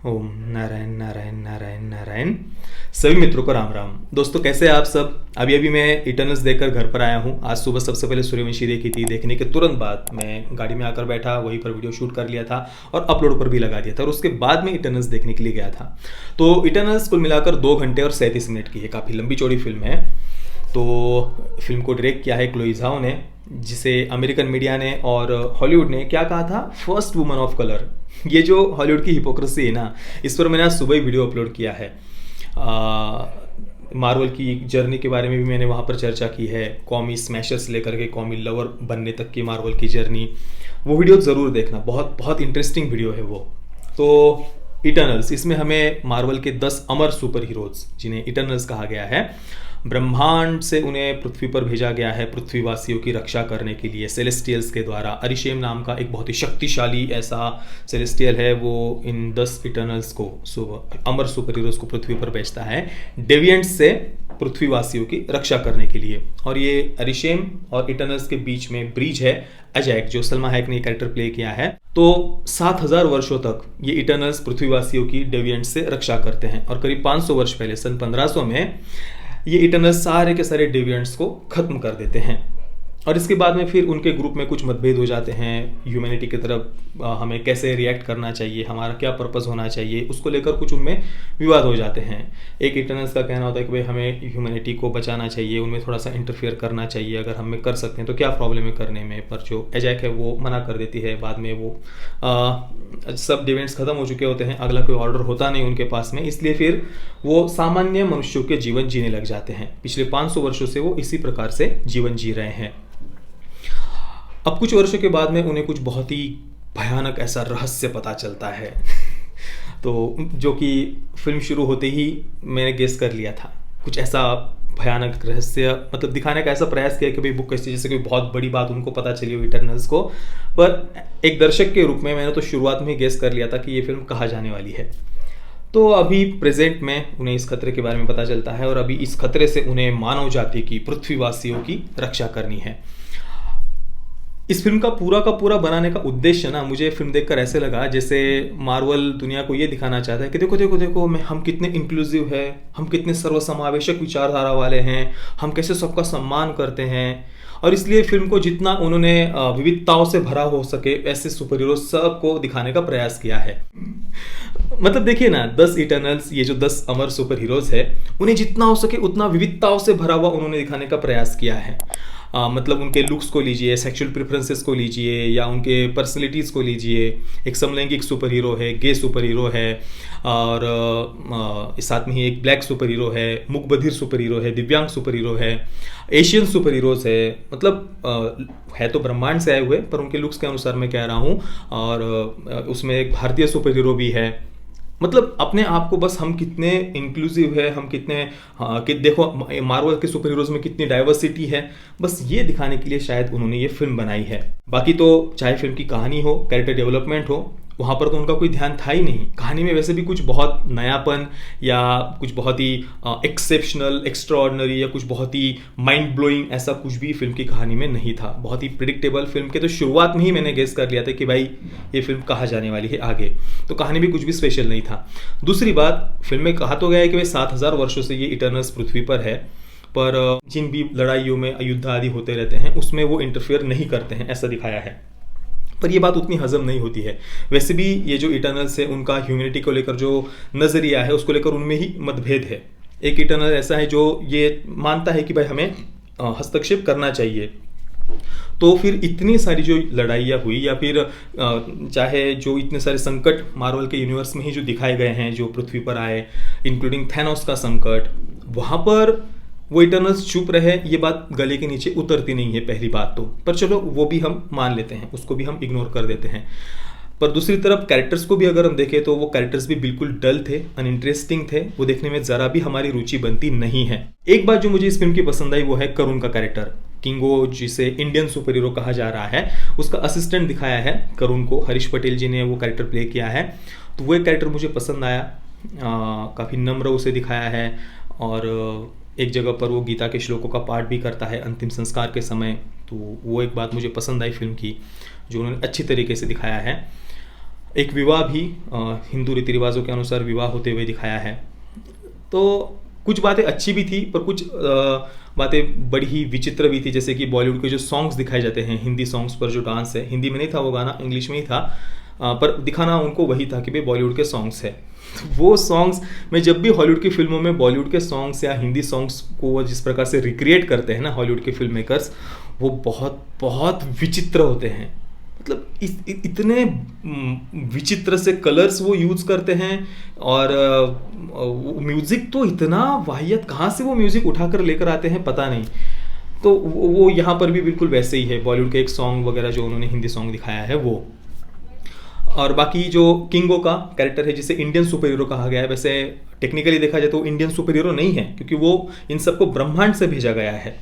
ओम नारायण नारायण नारायण नारायण। सभी मित्रों को राम राम। दोस्तों कैसे हैं आप सब। अभी अभी मैं इटर्नल्स देखकर घर पर आया हूँ। आज सुबह सबसे पहले सूर्यवंशी देखी थी। देखने के तुरंत बाद मैं गाड़ी में आकर बैठा, वहीं पर वीडियो शूट कर लिया था और अपलोड पर भी लगा दिया था, और उसके बाद में इटर्नल्स देखने के लिए गया था। तो इटर्नल्स कुल मिलाकर 2 घंटे और 37 मिनट की है, काफ़ी लंबी चौड़ी फिल्म है। तो फिल्म को डायरेक्ट किया है क्लोई झाओ ने, जिसे अमेरिकन मीडिया ने और हॉलीवुड ने क्या कहा था, फर्स्ट वुमन ऑफ कलर। ये जो हॉलीवुड की हिपोक्रेसी है ना, इस पर मैंने आज सुबह ही वीडियो अपलोड किया है। मार्वल की जर्नी के बारे में भी मैंने वहाँ पर चर्चा की है, कॉमी स्मैशर्स लेकर के कॉमी लवर बनने तक की मार्वल की जर्नी। वो वीडियो ज़रूर देखना, बहुत बहुत इंटरेस्टिंग वीडियो है वो। तो इटर्नल्स, इसमें हमें मार्वल के 10 अमर सुपर हीरोज, जिन्हें इटर्नल्स कहा गया है, ब्रह्मांड से उन्हें पृथ्वी पर भेजा गया है पृथ्वीवासियों की रक्षा करने के लिए सेलेस्टियल्स के द्वारा। अरिशेम नाम का एक बहुत ही शक्तिशाली ऐसा सेलेस्टियल है, वो इन 10 इटर्नल्स को, अमर सुपर हीरोज को पृथ्वी पर भेजता है डेविएंट्स से पृथ्वीवासियों की रक्षा करने के लिए। और ये अरिशेम और इटर्नल्स के बीच में ब्रिज है अजैक, जो सलमा हैक ने कैरेक्टर प्ले किया है। तो 7000 वर्षों तक ये इटर्नल्स पृथ्वीवासियों की डेविएंट्स से रक्षा करते हैं, और करीब 500 वर्ष पहले सन 1500 में ये इटर्नल्स सारे के सारे डेविएंट्स को खत्म कर देते हैं। और इसके बाद में फिर उनके ग्रुप में कुछ मतभेद हो जाते हैं, ह्यूमैनिटी की तरफ हमें कैसे रिएक्ट करना चाहिए, हमारा क्या पर्पस होना चाहिए, उसको लेकर कुछ उनमें विवाद हो जाते हैं। एक इटर्नल्स का कहना होता है कि भाई हमें ह्यूमैनिटी को बचाना चाहिए, उनमें थोड़ा सा इंटरफेयर करना चाहिए, अगर हमें कर सकते हैं तो क्या प्रॉब्लम है करने में। पर जो एजैक है वो मना कर देती है। बाद में वो सब डिवेंट्स खत्म हो चुके होते हैं, अगला कोई ऑर्डर होता नहीं उनके पास में, इसलिए फिर वो सामान्य मनुष्यों के जीवन जीने लग जाते हैं। पिछले 500 वर्षों से वो इसी प्रकार से जीवन जी रहे हैं। अब कुछ वर्षों के बाद में उन्हें कुछ बहुत ही भयानक ऐसा रहस्य पता चलता है तो जो कि फिल्म शुरू होते ही मैंने गेस कर लिया था, कुछ ऐसा भयानक रहस्य, मतलब दिखाने का ऐसा प्रयास किया कि भाई बुक कैसे, जैसे कोई बहुत बड़ी बात उनको पता चली हो इटर्नल्स को। पर एक दर्शक के रूप में मैंने तो शुरुआत में ही गेस कर लिया था कि ये फिल्म कहाँ जाने वाली है। तो अभी प्रेजेंट में उन्हें इस खतरे के बारे में पता चलता है, और अभी इस खतरे से उन्हें मानव जाति की, पृथ्वीवासियों की रक्षा करनी है। इस फिल्म का पूरा बनाने का उद्देश्य ना, मुझे फिल्म देखकर ऐसे लगा जैसे मार्वल दुनिया को ये दिखाना चाहता है कि देखो देखो देखो हम कितने इंक्लूसिव है, हम कितने सर्वसमावेशक विचारधारा वाले हैं, हम कैसे सबका सम्मान करते हैं। और इसलिए फिल्म को जितना उन्होंने विविधताओं से भरा हो सके ऐसे सुपर हीरो सबको दिखाने का प्रयास किया है। मतलब देखिए ना, 10 इटर्नल्स, ये जो 10 अमर सुपर हीरोज है, उन्हें जितना हो सके उतना विविधताओं से भरा हुआ उन्होंने दिखाने का प्रयास किया है। मतलब उनके लुक्स को लीजिए, सेक्सुअल प्रेफरेंसेस को लीजिए, या उनके पर्सनैलिटीज़ को लीजिए। एक समलैंगिक सुपर हीरो है, गे सुपर हीरो है, और इस साथ में ही एक ब्लैक सुपर हीरो है, मूक सुपर हीरो है, दिव्यांग सुपर हीरो है, एशियन सुपर हीरोज़ है। मतलब है तो ब्रह्मांड से आए हुए, पर उनके लुक्स के अनुसार मैं कह रहा हूँ। और उसमें एक भारतीय सुपर हीरो भी है। मतलब अपने आप को बस हम कितने इंक्लूसिव है, हम कितने कि देखो मार्वल के सुपर हीरोज में कितनी डाइवर्सिटी है, बस ये दिखाने के लिए शायद उन्होंने ये फिल्म बनाई है। बाकी तो चाहे फिल्म की कहानी हो, कैरेक्टर डेवलपमेंट हो, वहाँ पर तो उनका कोई ध्यान था ही नहीं। कहानी में वैसे भी कुछ बहुत नयापन या कुछ बहुत ही एक्सेप्शनल, एक्स्ट्राऑर्डिनरी या कुछ बहुत ही माइंड ब्लोइंग ऐसा कुछ भी फिल्म की कहानी में नहीं था। बहुत ही प्रिडिक्टेबल फिल्म के तो शुरुआत में ही मैंने गेस कर लिया था कि भाई ये फिल्म कहाँ जाने वाली है आगे। तो कहानी भी कुछ भी स्पेशल नहीं था। दूसरी बात, फिल्म में कहा तो गया है कि भाई 7000 वर्षों से ये इटर्नल्स पृथ्वी पर है, पर जिन भी लड़ाइयों में युद्ध आदि होते रहते हैं उसमें वो इंटरफेयर नहीं करते हैं, ऐसा दिखाया है। पर ये बात उतनी हजम नहीं होती है। वैसे भी ये जो इटर्नल्स है, उनका ह्यूमैनिटी को लेकर जो नज़रिया है, उसको लेकर उनमें ही मतभेद है। एक इटर्नल ऐसा है जो ये मानता है कि भाई हमें हस्तक्षेप करना चाहिए। तो फिर इतनी सारी जो लड़ाइयाँ हुई, या फिर चाहे जो इतने सारे संकट मार्वल के यूनिवर्स में ही जो दिखाए गए हैं, जो पृथ्वी पर आए, इंक्लूडिंग थैनोस का संकट, वहाँ पर वो इटर्नल्स चुप रहे, ये बात गले के नीचे उतरती नहीं है पहली बात तो। पर चलो वो भी हम मान लेते हैं, उसको भी हम इग्नोर कर देते हैं। पर दूसरी तरफ कैरेक्टर्स को भी अगर हम देखें तो वो कैरेक्टर्स भी बिल्कुल डल थे, अनइंटरेस्टिंग थे, वो देखने में जरा भी हमारी रुचि बनती नहीं है। एक बात जो मुझे इस फिल्म की पसंद आई वो है करुण का कैरेक्टर। किंगो, जिसे इंडियन सुपर हीरो कहा जा रहा है, उसका असिस्टेंट दिखाया है करुण को, हरीश पटेल जी ने वो कैरेक्टर प्ले किया है। तो वो एक कैरेक्टर मुझे पसंद आया, काफ़ी नम्र उसे दिखाया है। और एक जगह पर वो गीता के श्लोकों का पाठ भी करता है अंतिम संस्कार के समय। तो वो एक बात मुझे पसंद आई फिल्म की, जो उन्होंने अच्छी तरीके से दिखाया है। एक विवाह भी हिंदू रीति रिवाजों के अनुसार विवाह होते हुए दिखाया है। तो कुछ बातें अच्छी भी थी, पर कुछ बातें बड़ी ही विचित्र भी थी, जैसे कि बॉलीवुड के जो सॉन्ग्स दिखाए जाते हैं, हिंदी सॉन्ग्स पर जो डांस है, हिंदी में नहीं था वो गाना, इंग्लिश में ही था, पर दिखाना उनको वही था कि भाई बॉलीवुड के सॉन्ग्स है। तो वो सॉन्ग्स में जब भी हॉलीवुड की फिल्मों में बॉलीवुड के सॉन्ग्स या हिंदी सॉन्ग्स को जिस प्रकार से रिक्रिएट करते हैं ना हॉलीवुड के फिल्म मेकर्स, वो बहुत बहुत विचित्र होते हैं। मतलब इतने विचित्र से कलर्स वो यूज़ करते हैं, और म्यूज़िक तो इतना वाहियत, कहाँ से वो म्यूज़िक उठाकर लेकर आते हैं पता नहीं। तो वो यहाँ पर भी बिल्कुल वैसे ही है, बॉलीवुड के एक सॉन्ग वगैरह जो उन्होंने हिंदी सॉन्ग दिखाया है वो। और बाकी जो किंगो का कैरेक्टर है, जिसे इंडियन सुपर हीरो कहा गया है, वैसे टेक्निकली देखा जाए तो इंडियन सुपर हीरो नहीं है, क्योंकि वो इन सबको ब्रह्मांड से भेजा गया है,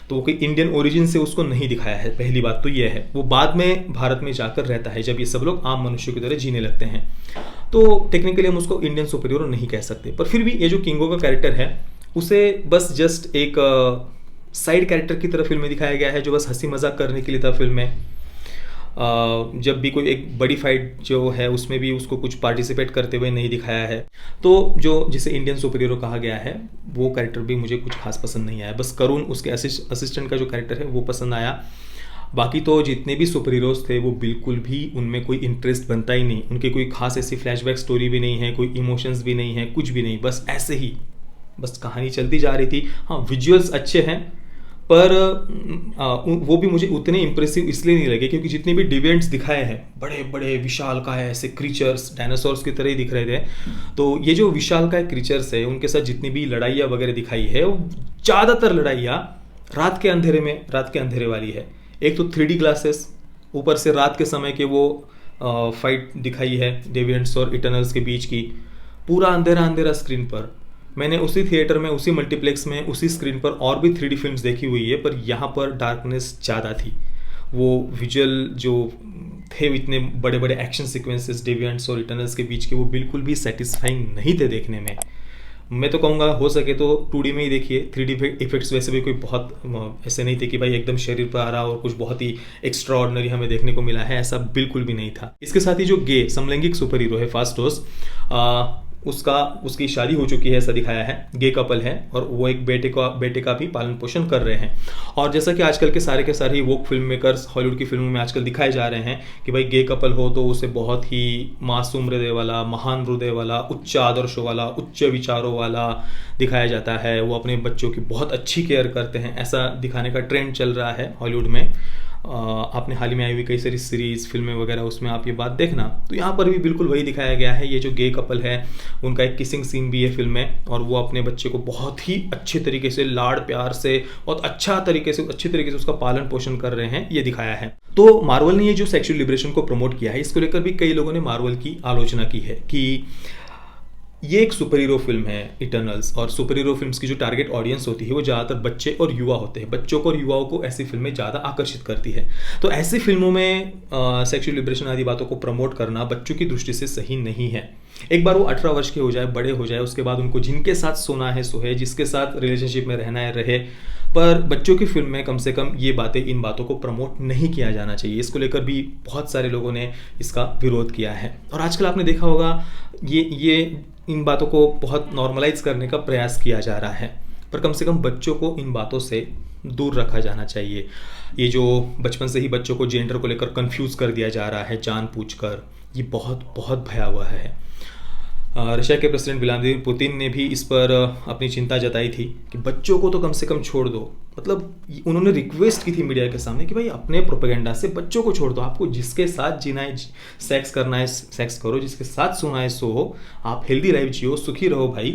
तो वो कोई इंडियन ओरिजिन से उसको नहीं दिखाया है। पहली बात तो ये है, वो बाद में भारत में जाकर रहता है जब ये सब लोग आम मनुष्यों की तरह जीने लगते हैं, तो टेक्निकली हम उसको इंडियन सुपर हीरो नहीं कह सकते। पर फिर भी ये जो किंगो का कैरेक्टर है, उसे बस जस्ट एक साइड कैरेक्टर की तरह फिल्म में दिखाया गया है, जो बस हंसी मजाक करने के लिए था फिल्म में। जब भी कोई एक बड़ी फाइट जो है उसमें भी उसको कुछ पार्टिसिपेट करते हुए नहीं दिखाया है। तो जो जिसे इंडियन सुपर हीरो कहा गया है, वो कैरेक्टर भी मुझे कुछ खास पसंद नहीं आया। बस करुण, उसके असिस्टेंट का जो कैरेक्टर है, वो पसंद आया। बाकी तो जितने भी सुपर हीरोज थे वो बिल्कुल भी उनमें कोई इंटरेस्ट बनता ही नहीं, उनकी कोई खास ऐसी फ्लैशबैक स्टोरी भी नहीं है, कोई इमोशंस भी नहीं है, कुछ भी नहीं, बस ऐसे ही बस कहानी चलती जा रही थी। हाँ, विजुअल्स अच्छे हैं, पर वो भी मुझे उतने इम्प्रेसिव इसलिए नहीं लगे क्योंकि जितने भी डिविएंट्स दिखाए हैं, बड़े बड़े विशालकाय ऐसे क्रीचर्स, डायनासोर्स की तरह ही दिख रहे थे। तो ये जो विशालकाय क्रीचर्स है, उनके साथ जितनी भी लड़ाइयाँ वगैरह दिखाई है, वो ज़्यादातर लड़ाइयाँ रात के अंधेरे वाली है। एक तो 3D ग्लासेस, ऊपर से रात के समय के वो फाइट दिखाई है डेविएंट्स और इटर्नल्स के बीच की, पूरा अंधेरा अंधेरा स्क्रीन पर। मैंने उसी थिएटर में, उसी मल्टीप्लेक्स में, उसी स्क्रीन पर और भी 3D फिल्म्स देखी हुई है, पर यहाँ पर डार्कनेस ज़्यादा थी। वो विजुअल जो थे, इतने बड़े बड़े एक्शन सीक्वेंसेस डेविएंट्स और इटर्नल्स के बीच के, वो बिल्कुल भी सेटिस्फाइंग नहीं थे देखने में। मैं तो कहूँगा हो सके तो 2D में ही देखिए। 3D इफेक्ट्स वैसे भी कोई बहुत ऐसे नहीं थे कि भाई एकदम शरीर पर आ रहा और कुछ बहुत ही एक्स्ट्रा ऑर्डिनरी हमें देखने को मिला है, ऐसा बिल्कुल भी नहीं था। इसके साथ ही जो गे समलैंगिक सुपर हीरो है फास्टोस, उसकी शादी हो चुकी है ऐसा दिखाया है, गे कपल है, और वो एक बेटे का भी पालन पोषण कर रहे हैं। और जैसा कि आजकल के सारे वोक फिल्म मेकर्स हॉलीवुड की फिल्मों में आजकल दिखाए जा रहे हैं कि भाई गे कपल हो तो उसे बहुत ही मासूम हृदय वाला, महान हृदय वाला, उच्च आदर्शों वाला, उच्च विचारों वाला दिखाया जाता है, वो अपने बच्चों की बहुत अच्छी केयर करते हैं, ऐसा दिखाने का ट्रेंड चल रहा है हॉलीवुड में। आपने हाल ही में आई हुई कई सारी सीरीज़, फिल्में वगैरह, उसमें आप ये बात देखना, तो यहाँ पर भी बिल्कुल वही दिखाया गया है। ये जो गे कपल है, उनका एक किसिंग सीन भी है फिल्म में, और वो अपने बच्चे को बहुत ही अच्छे तरीके से, लाड़ प्यार से, बहुत अच्छी तरीके से उसका पालन पोषण कर रहे हैं, ये दिखाया है। तो मार्वल ने ये जो सेक्सुअल लिबरेशन को प्रमोट किया है, इसको लेकर भी कई लोगों ने मार्वल की आलोचना की है कि ये एक सुपर हीरो फिल्म है इटर्नल्स, और सुपर हीरो फिल्म्स की जो टारगेट ऑडियंस होती है वो ज़्यादातर बच्चे और युवा होते हैं। बच्चों को और युवाओं को ऐसी फिल्में ज़्यादा आकर्षित करती है। तो ऐसी फिल्मों में सेक्सुअल लिबरेशन आदि बातों को प्रमोट करना बच्चों की दृष्टि से सही नहीं है। एक बार वो 18 वर्ष के हो जाए, बड़े हो जाए, उसके बाद उनको जिनके साथ सोना है सोए, जिसके साथ रिलेशनशिप में रहना है रहे, पर बच्चों की फिल्म में कम से कम ये बातें, इन बातों को प्रमोट नहीं किया जाना चाहिए। इसको लेकर भी बहुत सारे लोगों ने इसका विरोध किया है। और आजकल आपने देखा होगा ये इन बातों को बहुत नॉर्मलाइज करने का प्रयास किया जा रहा है, पर कम से कम बच्चों को इन बातों से दूर रखा जाना चाहिए। ये जो बचपन से ही बच्चों को जेंडर को लेकर कंफ्यूज कर दिया जा रहा है जानबूझकर, ये बहुत बहुत भयावह है। रशिया के प्रेसिडेंट व्लादिमीर पुतिन ने भी इस पर अपनी चिंता जताई थी कि बच्चों को तो कम से कम छोड़ दो। मतलब उन्होंने रिक्वेस्ट की थी मीडिया के सामने कि भाई अपने प्रोपेगेंडा से बच्चों को छोड़ दो, आपको जिसके साथ जीना है, सेक्स करना है सेक्स करो, जिसके साथ सोना है सो, आप हेल्दी लाइफ जियो, सुखी रहो भाई,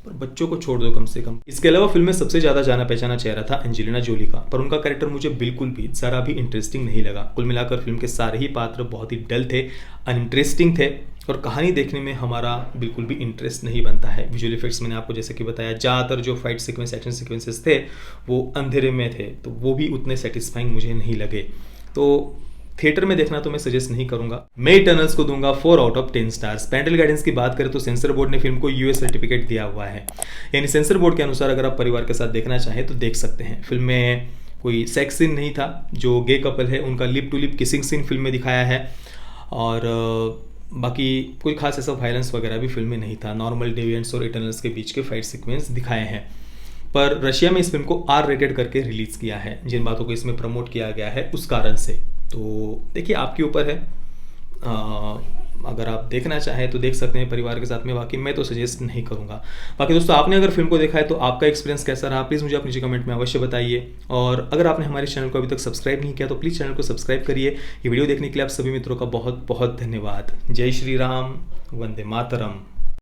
पर बच्चों को छोड़ दो कम से कम। इसके अलावा फिल्म में सबसे ज़्यादा जाना पहचाना चेहरा था एंजेलिना जोली का, पर उनका कैरेक्टर मुझे बिल्कुल भी ज़रा भी इंटरेस्टिंग नहीं लगा। कुल मिलाकर फिल्म के सारे ही पात्र बहुत ही डल थे, अनइंटरेस्टिंग थे, और कहानी देखने में हमारा बिल्कुल भी इंटरेस्ट नहीं बनता है। विजुअल इफेक्ट्स मैंने आपको जैसे कि बताया, ज़्यादातर जो फाइट सीक्वेंस, एक्शन सीक्वेंसेस थे वो अंधेरे में थे, तो वो भी उतने सेटिस्फाइंग मुझे नहीं लगे। तो थिएटर में देखना तो मैं सजेस्ट नहीं करूंगा। मैं इटर्नल्स को दूंगा 4 out of 10 stars. Parental guidance की बात करें तो सेंसर बोर्ड ने फिल्म को यूएस सर्टिफिकेट दिया हुआ है, यानी सेंसर बोर्ड के अनुसार अगर आप परिवार के साथ देखना चाहें तो देख सकते हैं। फिल्म में कोई सेक्स सीन नहीं था। जो गे कपल है उनका lip to lip kissing scene film में दिखाया है, और बाकी कोई खास ऐसा वायलेंस वगैरह भी फिल्म में नहीं था, नॉर्मल डेविएंट्स और इटर्नल्स के बीच के फाइट सीक्वेंस दिखाए हैं। पर रशिया में इस फिल्म को आर रेटेड करके रिलीज़ किया है, जिन बातों को इसमें प्रमोट किया गया है उस कारण से। तो देखिए आपके ऊपर है, अगर आप देखना चाहें तो देख सकते हैं परिवार के साथ में, बाकी मैं तो सजेस्ट नहीं करूँगा। बाकी दोस्तों आपने अगर फिल्म को देखा है तो आपका एक्सपीरियंस कैसा रहा प्लीज़ मुझे आप नीचे कमेंट में अवश्य बताइए। और अगर आपने हमारे चैनल को अभी तक सब्सक्राइब नहीं किया तो प्लीज़ चैनल को सब्सक्राइब करिए। ये वीडियो देखने के लिए आप सभी मित्रों का बहुत बहुत धन्यवाद। जय श्री राम, वंदे मातरम।